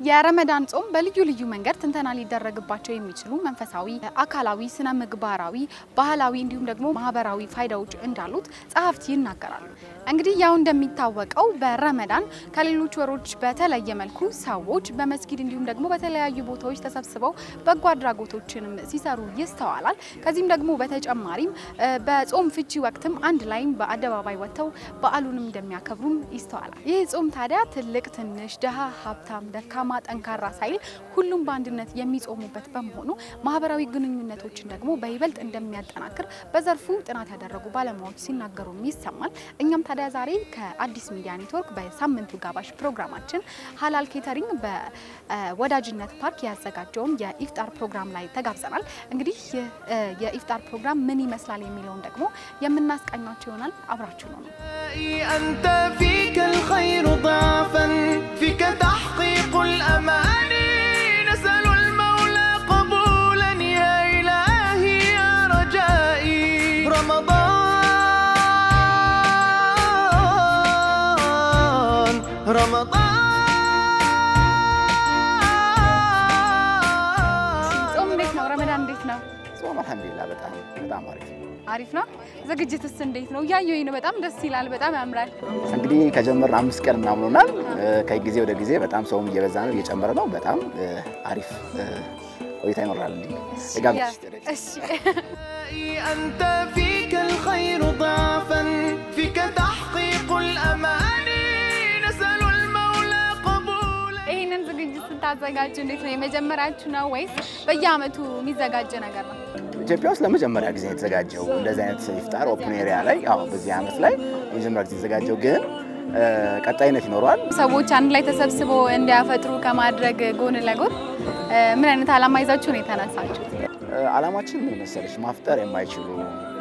የረመዳን ጾም በልዩ ልዩ መንገድ ትንተና ሊደረግባቸው የሚችሉ መንፈሳዊ፣ አካላዊ፣ ስነ ምግባራዊ፣ ባህላዊ እንዲሁም ደግሞ ማህበራዊ ፋይዳዎች እንዳሉት ጸሐፍት ይናገራሉ። እንግዲህ ያው እንደሚታወቀው በረመዳን ከሌሎች ወሮች በተለየ መልኩ ሰዎች በመስጊድ እንዲሁም ደግሞ በተለያዩ ቦታዎች ተሰብስበው በጎ አድራጎቶችንም ሲሰሩ ይስተዋላል። ከዚህም ደግሞ በተጨማሪም በጾም ፍቺ ወቅትም አንድ ላይ በአደባባይ ወጥተው በዓሉንም እንደሚያከብሩም ይስተዋላል። ይህ ጾም ታዲያ ትልቅ ትንሽ፣ ደሃ ሀብታም፣ ደካማ ጠንካራ ሳይል ሁሉም በአንድነት የሚጾሙበት በመሆኑ ማህበራዊ ግንኙነቶችን ደግሞ በይበልጥ እንደሚያጠናክር በዘርፉ ጥናት ያደረጉ ባለሙያዎች ሲናገሩም ይሰማል። እኛም ታዲያ ዛሬ ከአዲስ ሚዲያ ኔትወርክ በሳምንቱ ጋባዥ ፕሮግራማችን ሀላል ኬተሪንግ በወዳጅነት ፓርክ ያዘጋጀውን የኢፍጣር ፕሮግራም ላይ ተጋብዘናል። እንግዲህ የኢፍጣር ፕሮግራም ምን ይመስላል የሚለውን ደግሞ የምናስቃኛቸው ይሆናል። አብራችሁ ነው። أنت فيك الخير ضعفا فيك تحقيق الأماني نسأل المولى قبولا يا إلهي يا رجائي رمضان ጾም እንዴት ነው? ረመዳን እንዴት ነው? ጾም አልሐምዱሊላህ በጣም አሪፍ ነው። ዝግጅትስ እንዴት ነው? ያየሁኝ ነው። በጣም ደስ ይላል። በጣም ያምራል። እንግዲህ ከጀመርን 5 ቀን ምናምን ሆናል። ከጊዜ ወደ ጊዜ በጣም ሰውም እየበዛ ነው፣ እየጨመረ ነው። በጣም አሪፍ ቆይታ ይኖራል። እሺ أنت فيك الخير ضعفا فيك تحقيق الأماني نسأل المولى قبولا ይሄንን ዝግጅት ስታዘጋጁ እንዴት ነው? የመጀመሪያችሁ ነው ወይስ በየአመቱ የሚዘጋጅ ነገር ነው? ኢትዮጵያ ውስጥ ለመጀመሪያ ጊዜ የተዘጋጀው እንደዚህ አይነት ኢፍጣር ኦፕን ኤሪያ ላይ በዚህ አመት ላይ የመጀመሪያ ጊዜ የተዘጋጀው ግን ቀጣይነት ይኖራል። ሰዎች አንድ ላይ ተሰብስበው እንዲያፈጥሩ ከማድረግ ጎን ለጎን ምን አይነት አላማ ይዛችሁ ነው የተነሳችሁት? አላማችን ምን መሰለሽ? ማፍጠር የማይችሉ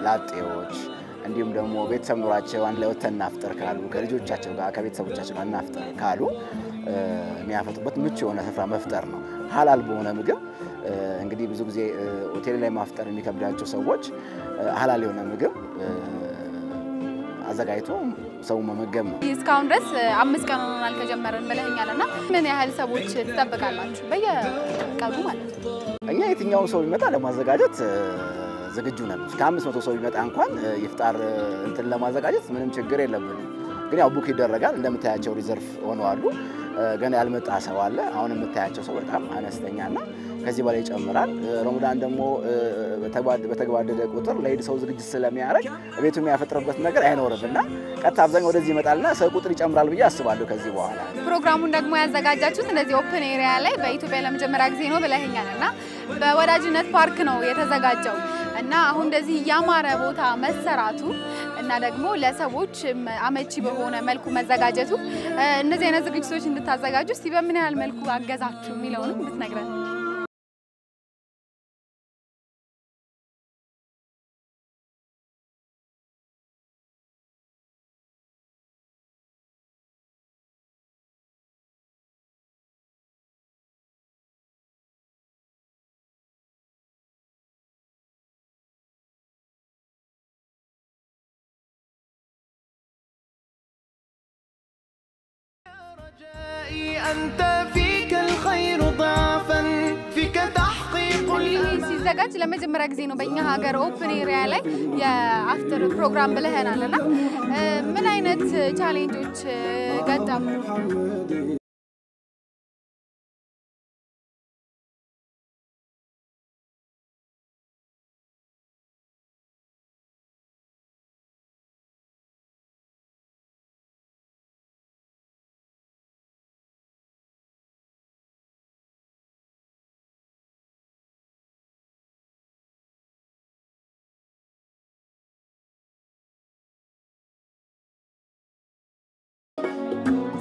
ላጤዎች እንዲሁም ደግሞ ቤተሰብ ኖራቸው አንድ ላይ ወተን እናፍጠር ካሉ ከልጆቻቸው ጋር ከቤተሰቦቻቸው ጋር እናፍጠር ካሉ የሚያፈጡበት ምቹ የሆነ ስፍራ መፍጠር ነው። ሐላል በሆነ ምግብ እንግዲህ ብዙ ጊዜ ሆቴል ላይ ማፍጠር የሚከብዳቸው ሰዎች ሐላል የሆነ ምግብ አዘጋጅቶ ሰው መመገብ ነው። እስካሁን ድረስ 5 ቀን ሆኗል ከጀመረን ብለኛልና ምን ያህል ሰዎች ትጠብቃላችሁ በየቀኑ ማለት ነው? እኛ የትኛው ሰው ቢመጣ ለማዘጋጀት ዝግጁ ነን። ከ500 ሰው ቢመጣ እንኳን ይፍጣር እንትን ለማዘጋጀት ምንም ችግር የለብንም። ግን ያው ቡክ ይደረጋል። እንደምታያቸው ሪዘርቭ ሆነዋል። ገና ያልመጣ ሰው አለ። አሁን የምታያቸው ሰው በጣም አነስተኛና ከዚህ በላይ ይጨምራል። ረመዳን ደግሞ በተግባደደ ቁጥር ለኢድ ሰው ዝግጅት ስለሚያደርግ ቤቱ የሚያፈጥርበት ነገር አይኖርምና ቀጥታ አብዛኛው ወደዚህ ይመጣልና ሰው ቁጥር ይጨምራል ብዬ አስባለሁ ከዚህ በኋላ። ፕሮግራሙን ደግሞ ያዘጋጃችሁት እንደዚህ ኦፕን ኤሪያ ላይ በኢትዮጵያ ለመጀመሪያ ጊዜ ነው ብለኸኛልና በወዳጅነት ፓርክ ነው የተዘጋጀው እና አሁን እንደዚህ ያማረ ቦታ መሰራቱ እና ደግሞ ለሰዎች አመቺ በሆነ መልኩ መዘጋጀቱ እነዚህ አይነት ዝግጅቶች እንድታዘጋጁ እስቲ በምን ያህል መልኩ አገዛችሁ የሚለውንም እንድትነግረን። أنت فيك الخير ضعفا فيك تحقيق ሲዘጋጅ ለመጀመሪያ ጊዜ ነው በእኛ ሀገር ኦፕን ኤሪያ ላይ የአፍተር ፕሮግራም ብለህናልና ምን አይነት ቻሌንጆች ገጠሙ?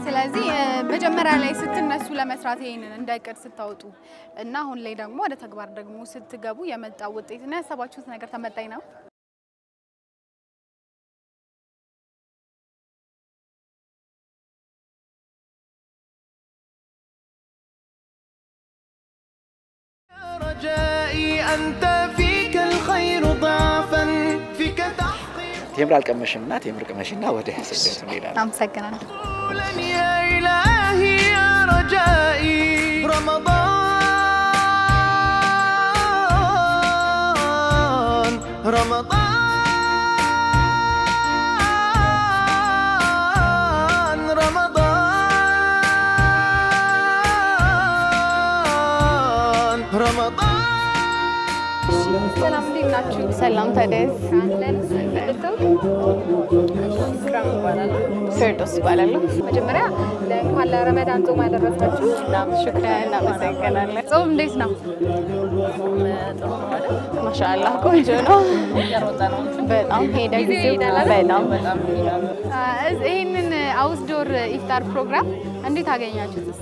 ስለዚህ መጀመሪያ ላይ ስትነሱ ለመስራት ይሄንን እንደ እቅድ ስታወጡ እና አሁን ላይ ደግሞ ወደ ተግባር ደግሞ ስትገቡ የመጣው ውጤትና ያሰባችሁት ነገር ተመጣጣኝ ነው? رجائي أنت فيك الخير ضعفا فيك تحقيق ቴምር አልቀመሽምና ቴምር ቀመሽና ወደ ስደት እንሄዳለን። አመሰግናለሁ። يا إلهي يا رجائي رمضان رمضان رمضان رمضان ሰላም እንዴት ናችሁ? ሰላም ታዲያስ ፊርዶስ እባላለሁ። መጀመሪያ እንኳን ለረመዳን ጾም አደረሳችሁ። ሹክራን እናመሰግናለን። ጾም እንዴት ነው? ማሻአላህ ቆንጆ ነው። በጣም ሄደ ጊዜው በጣም ይሄንን አውትዶር ኢፍጣር ፕሮግራም እንዴት አገኛችሁት?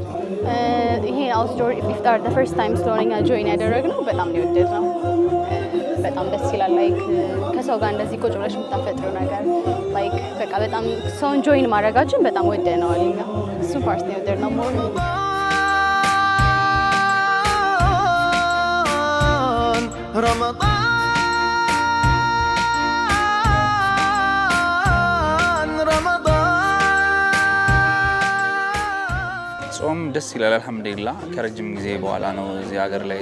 ይሄ አውትዶር ኢፍጣር the first time ስለሆነ ጆይን ያደረግነው በጣም ነው የወደድነው። በጣም ደስ ይላል። ላይክ ከሰው ጋር እንደዚህ ቁጭ ብለሽ የምታፈጥሪው ነገር ላይክ በቃ በጣም ሰውን ጆይን ማድረጋችን በጣም ወደድነዋል። እኛ እሱ ፓርት ነው የወደድነው ሞር رمضان ጾም ደስ ይላል አልহামዱሊላህ ከረጅም ጊዜ በኋላ ነው እዚህ ሀገር ላይ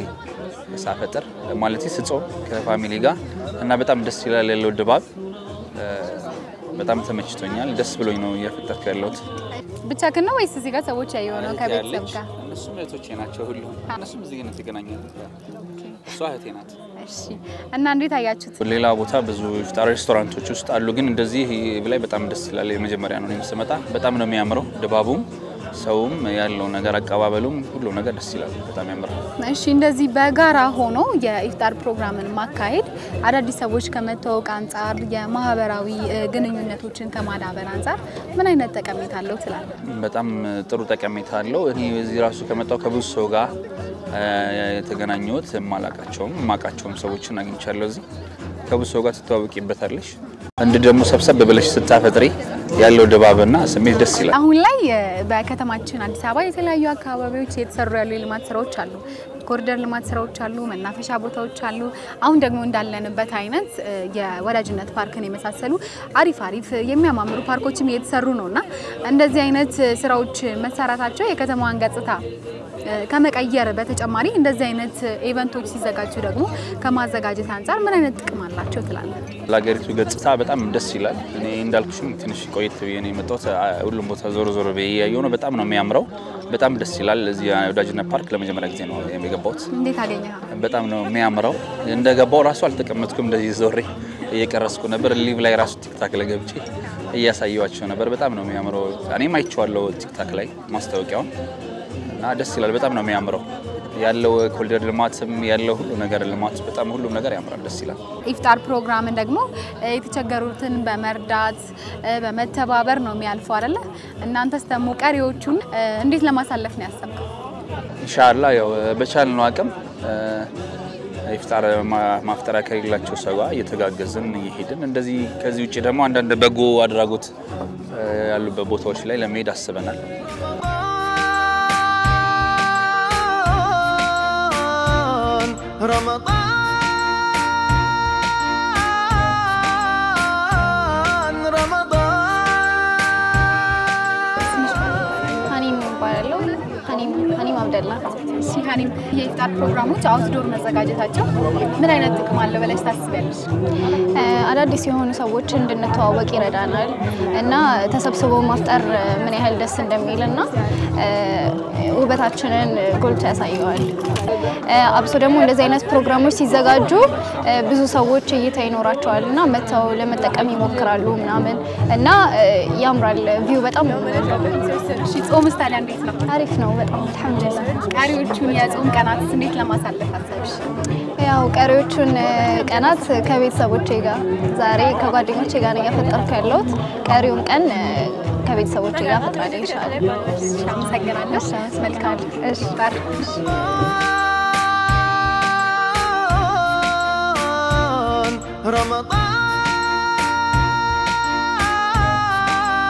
ሳፈጥር ማለት ስጾም ከፋሚሊ ጋር እና በጣም ደስ ይላል ያለው ድባብ በጣም ተመችቶኛል ደስ ብሎኝ ነው እያፈጠርኩ ያለሁት ብቻህን ነው ወይስ እዚህ ጋር ሰዎች ያየው ነው ከቤተሰብ ጋር እነሱም እህቶቼ ናቸው ሁሉ እነሱም እዚህ ጋር ተገናኘን እሷ እህቴ ናት እሺ እና እንዴት አያችሁት ሌላ ቦታ ብዙ ኢፍጣር ሬስቶራንቶች ውስጥ አሉ ግን እንደዚህ ላይ በጣም ደስ ይላል የመጀመሪያ ነው የምስመጣ በጣም ነው የሚያምረው ድባቡም ሰውም ያለው ነገር አቀባበሉም ሁሉ ነገር ደስ ይላል በጣም ያምራል እሺ እንደዚህ በጋራ ሆኖ የኢፍጣር ፕሮግራምን ማካሄድ አዳዲስ ሰዎች ከመተዋወቅ አንፃር የማህበራዊ ግንኙነቶችን ከማዳበር አንፃር ምን አይነት ጠቀሜታ አለው ትላለህ በጣም ጥሩ ጠቀሜታ አለው እኔ እዚህ ራሱ ከመጣው ከብዙ ሰው ጋር የተገናኘሁት ማቃቸውም ሰዎችን አግኝቻለሁ እዚህ ከብዙ ሰው ጋር ተተዋወቂበታለሽ አንድ ደግሞ ሰብሰብ ብለሽ ስታፈጥሪ ያለው ድባብና ስሜት ደስ ይላል አሁን ላይ በከተማችን አዲስ አበባ የተለያዩ አካባቢዎች የተሰሩ ያሉ የልማት ስራዎች አሉ ኮሪደር ልማት ስራዎች አሉ መናፈሻ ቦታዎች አሉ አሁን ደግሞ እንዳለንበት አይነት የወዳጅነት ፓርክን የመሳሰሉ አሪፍ የሚያማምሩ ፓርኮችም እየተሰሩ ነውና እንደዚህ አይነት ስራዎች መሰራታቸው የከተማዋን ገጽታ ከመቀየር በተጨማሪ እንደዚህ አይነት ኢቨንቶች ሲዘጋጁ ደግሞ ከማዘጋጀት አንፃር ምን አይነት ጥቅም አላቸው ትላለህ ለሀገሪቱ ገጽታ በጣም ደስ ይላል እኔ እንዳልኩሽም ትንሽ ቆይት ብዬ የመጣሁት ሁሉም ቦታ ዞሮ በያየው ነው በጣም ነው የሚያምረው በጣም ደስ ይላል እዚህ ወዳጅነት ፓርክ ለመጀመሪያ ጊዜ ነው የገባሁት እንዴት አገኘኸው በጣም ነው የሚያምረው እንደገባው ራሱ አልተቀመጥኩም እንደዚህ ዞሬ እየቀረስኩ ነበር ሊቭ ላይ ራሱ ቲክታክ ላይ ገብቼ እያሳየዋቸው ነበር በጣም ነው የሚያምረው እኔም አይቼዋለሁ ቲክታክ ላይ ማስታወቂያውን እና ደስ ይላል በጣም ነው የሚያምረው ያለው ኮሪደር ልማትም ያለው ሁሉ ነገር ልማት በጣም ሁሉ ነገር ያምራል ደስ ይላል ኢፍጣር ፕሮግራምን ደግሞ የተቸገሩትን በመርዳት በመተባበር ነው የሚያልፈው አይደለ እናንተስ ደግሞ ቀሪዎቹን እንዴት ለማሳለፍ ነው ያሰብከው ኢንሻአላህ ያው በቻልነው አቅም ኢፍጣር ማፍጠራ ከሌላቸው ሰው ጋር እየተጋገዝን እየሄድን እንደዚህ ከዚህ ውጪ ደግሞ አንዳንድ በጎ አድራጎት ያሉበት ቦታዎች ላይ ለመሄድ አስበናል رمضان رمضان ሀኒም እባላለሁ ሀኒም አብደላ ሀኒም የኢፍጣር ፕሮግራሞች አውትዶር መዘጋጀታቸው ምን አይነት ጥቅም አለው ብለሽ ታስቢያለሽ አዳዲስ የሆኑ ሰዎችን እንድንተዋወቅ ይረዳናል እና ተሰብስቦ ማፍጠር ምን ያህል ደስ እንደሚልና ውበታችንን ጎልቶ ያሳየዋል አብሶ ደግሞ እንደዚህ አይነት ፕሮግራሞች ሲዘጋጁ ብዙ ሰዎች እይታ ይኖራቸዋልና መተው ለመጠቀም ይሞክራሉ ምናምን እና ያምራል ቪው በጣም ነው እሺ ጾም ስታዲያ እንዴት ነው አሪፍ ነው በጣም አልহামዱሊላህ ቀሪዎቹን የጾም ቀናት እንዴት ለማሳለፍ አሰብሽ ያው ቀሪዎቹን ቀናት ከቤተሰቦቼ ጋር ዛሬ ከጓደኞቼ ጋር እያፈጠርኩ ያለሁት ቀሪውን ቀን ከቤተሰቦቼ ጋር ፈጥራለሁ ኢንሻአላህ አመሰግናለሁ መልካም እሺ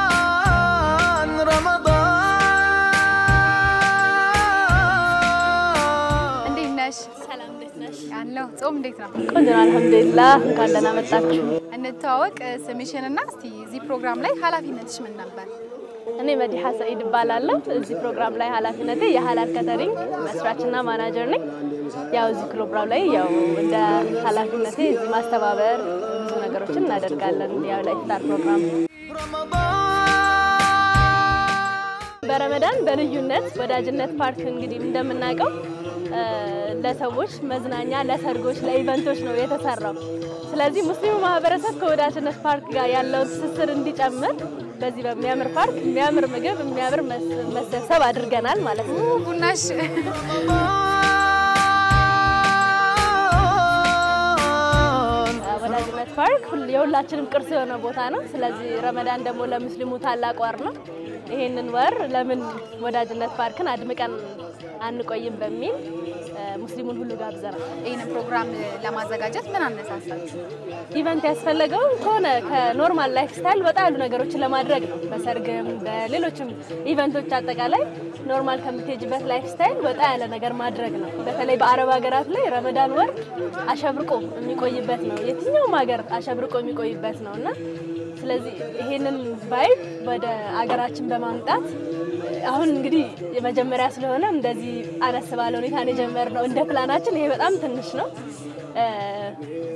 رمضان رمضان እንዴት ነሽ ሰላም እንዴት ነሽ ያለው ጾም እንዴት ነው ቆንጆ ነው አልহামዱሊላህ እንኳን ደህና መጣችሁ እንተዋወቅ ስምሽንና እስቲ እዚህ ፕሮግራም ላይ ኃላፊነትሽ ምን ነበር እኔ መዲሃ ሰዒድ እባላለሁ እዚህ ፕሮግራም ላይ ኃላፊነቴ የሐላል ካተሪንግ መስራችና ማናጀር ነኝ ያው እዚህ ፕሮግራም ላይ ያው እንደ ኃላፊነቴ እዚህ ማስተባበር ብዙ ነገሮችን እናደርጋለን ያው ለኢፍጣር ፕሮግራም በረመዳን በልዩነት ወዳጅነት ፓርክ እንግዲህ እንደምናውቀው ለሰዎች መዝናኛ ለሰርጎች ለኢቨንቶች ነው የተሰራው ስለዚህ ሙስሊሙ ማህበረሰብ ከወዳጅነት ፓርክ ጋር ያለው ትስስር እንዲጨምር በዚህ በሚያምር ፓርክ የሚያምር ምግብ የሚያምር መሰብሰብ አድርገናል ማለት ነው ቡናሽ ወዳጅነት ፓርክ የሁላችንም ቅርስ የሆነ ቦታ ነው ስለዚህ ረመዳን ደግሞ ለሙስሊሙ ታላቅ ወር ነው ይሄንን ወር ለምን ወዳጅነት ፓርክን አድምቀን አንቆይም በሚል ሙስሊሙን ሁሉ ጋብዘናል ይሄን ፕሮግራም ለማዘጋጀት ምን አነሳሳችሁ ኢቨንት ያስፈልገው ከሆነ ከኖርማል ላይፍ ስታይል ወጣ ያሉ ነገሮችን ለማድረግ ነው በሰርግም በሌሎችም ኢቨንቶች አጠቃላይ ኖርማል ከምትሄጂበት ላይፍ ስታይል ወጣ ያለ ነገር ማድረግ ነው በተለይ በአረብ ሀገራት ላይ ረመዳን ወር አሸብርቆ የሚቆይበት ነው የትኛውም ሀገር አሸብርቆ የሚቆይበት ነውና ስለዚህ ይሄንን ቫይብ ወደ አገራችን በማምጣት አሁን እንግዲህ የመጀመሪያ ስለሆነ እንደዚህ አነስ ባለ ሁኔታ ነው የጀመርነው እንደ ፕላናችን ይሄ በጣም ትንሽ ነው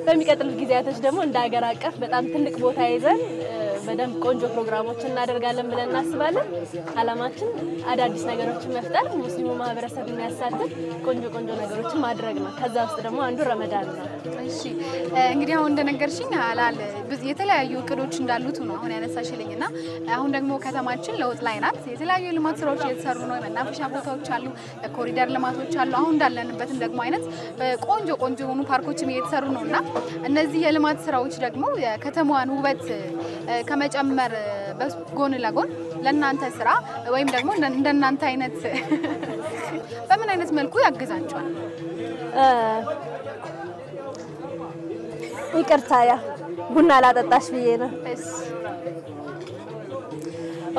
በሚቀጥሉት ጊዜያቶች ደግሞ እንደ ሀገር አቀፍ በጣም ትልቅ ቦታ ይዘን በደንብ ቆንጆ ፕሮግራሞችን እናደርጋለን ብለን እናስባለን አላማችን አዳዲስ ነገሮችን መፍጠር ሙስሊሙ ማህበረሰብ የሚያሳትፍ ቆንጆ ነገሮችን ማድረግ ነው ከዛ ውስጥ ደግሞ አንዱ ረመዳን ነው እሺ እንግዲህ አሁን እንደነገርሽኝ ሐላል የተለያዩ እቅዶች እንዳሉት ነው አሁን ያነሳሽልኝና አሁን ደግሞ ከተማችን ለውጥ ላይ ናት የተለያዩ ልማት ስራዎች እየተሰሩ ነው መናፈሻ ቦታዎች አሉ ኮሪደር ልማቶች አሉ አሁን እንዳለንበትም ደግሞ አይነት ቆንጆ ሆኑ ፓርኮችም እየተሰሩ ነውና እነዚህ የልማት ስራዎች ደግሞ የከተማዋን ውበት ከመጨመር በጎን ለጎን ለናንተ ስራ ወይም ደግሞ እንደናንተ አይነት በምን አይነት መልኩ ያግዛቸዋል ይቅርታ ያ ቡና ላጠጣሽ ብዬ ነው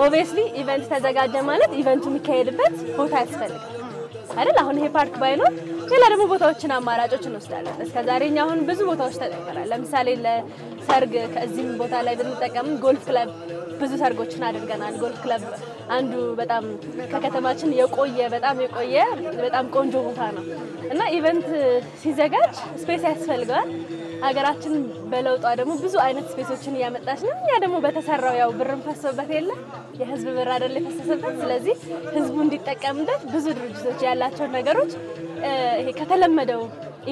ኦብቪየስሊ ኢቨንት ተዘጋጀ ማለት ኢቨንቱ የሚካሄድበት ቦታ ያስፈልጋል አይደል አሁን ይሄ ፓርክ ባይኖር ሌላ ደግሞ ቦታዎችን አማራጮችን እንወስዳለን እስከዛሬኛ አሁን ብዙ ቦታዎች ተጠቅመናል ለምሳሌ ለሰርግ ከዚህም ቦታ ላይ ብንጠቀም ጎልፍ ክለብ ብዙ ሰርጎችን አድርገናል ጎልፍ ክለብ አንዱ በጣም ከከተማችን የቆየ በጣም ቆንጆ ቦታ ነው እና ኢቨንት ሲዘጋጅ ስፔስ ያስፈልጋል ሀገራችን በለውጧ ደግሞ ብዙ አይነት ስፔሶችን ያመጣች ነው ያ ደግሞ በተሰራው ያው ብርም ፈሰበት የለ የህዝብ ብር አይደል የፈሰሰበት ስለዚህ ህዝቡ እንዲጠቀምበት ብዙ ድርጅቶች ያላቸው ነገሮች ይሄ ከተለመደው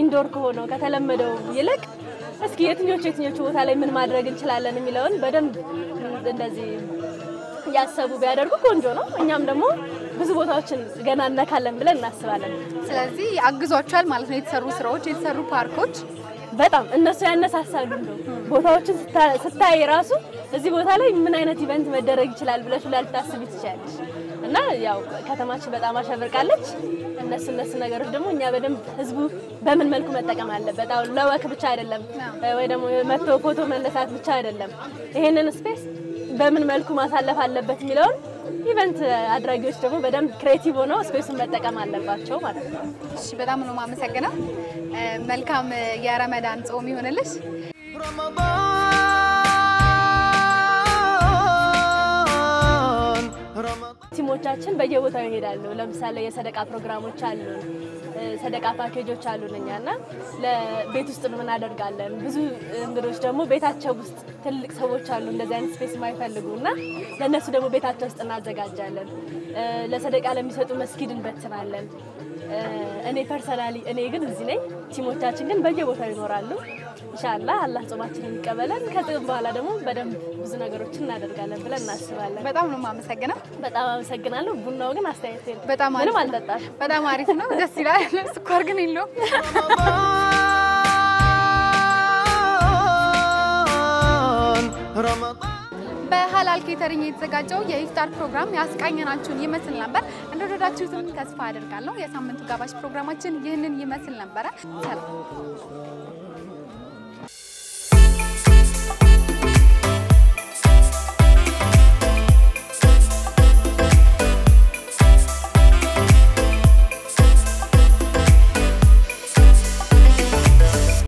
ኢንዶር ከሆነው ከተለመደው ይልቅ እስኪ የትኞቹ ቦታ ላይ ምን ማድረግ እንችላለን የሚለውን በደንብ እንደዚህ ያሰቡ ቢያደርጉ ቆንጆ ነው እኛም ደግሞ ብዙ ቦታዎችን ገና እናካለን ብለን እናስባለን ስለዚህ አግዟቸዋል ማለት ነው የተሰሩ ስራዎች የተሰሩ ፓርኮች በጣም እነሱ ያነሳሳሉ ቦታዎችን ስታይ ራሱ እዚህ ቦታ ላይ ምን አይነት ኢቨንት መደረግ ይችላል ብለሽ ላልታስቢ ትችያለሽ እና ያው ከተማችን በጣም አሸብርቃለች እነሱ ነገሮች ደግሞ እኛ በደንብ ህዝቡ በምን መልኩ መጠቀም አለበት አሁን ለወክ ብቻ አይደለም ወይ ደግሞ መቶ ፎቶ መነሳት ብቻ አይደለም ይሄንን ስፔስ በምን መልኩ ማሳለፍ አለበት የሚለው ኢቨንት አድራጊዎች ደግሞ በደንብ ክሬቲቭ ሆነው ስፔሱን መጠቀም አለባቸው ማለት ነው እሺ በጣም ነው ማመሰግነው መልካም የረመዳን ጾም ይሁንልሽ ቲሞቻችን በየቦታው ይሄዳሉ ለምሳሌ የሰደቃ ፕሮግራሞች አሉ ሰደቃ ፓኬጆች አሉንኛና ለቤት ውስጥ ምን አደርጋለን ብዙ እንግዶች ደግሞ ቤታቸው ውስጥ ትልቅ ሰዎች አሉ እንደዚህ አይነት ስፔስ ማይፈልጉና ለነሱ ደግሞ ቤታቸው ውስጥ እናዘጋጃለን ለሰደቃ ለሚሰጡ መስጊድ እንበትናለን እኔ ፐርሰናሊ እኔ ግን እዚህ ነኝ ቲሞቻችን ግን በየቦታው ይኖራሉ ኢንሻአላህ አላህ ጾማችንን ይቀበለን ከጥም በኋላ ደግሞ በደንብ ብዙ ነገሮችን እናደርጋለን ብለን እናስባለን በጣም ነው ማመሰግነው በጣም አመሰግናለሁ ቡናው ግን አስተያየት የለም በጣም ምንም አልጠጣሽ በጣም አሪፍ ነው ደስ ይላል ስኳር ግን የለውም በሐላል ኬተሪንግ የተዘጋጀው የኢፍጣር ፕሮግራም ያስቃኘናችሁን ይመስል ነበር እንደወደዳችሁትም ተስፋ አደርጋለሁ የሳምንቱ ጋባዥ ፕሮግራማችን ይህንን ይመስል ነበር ሰላም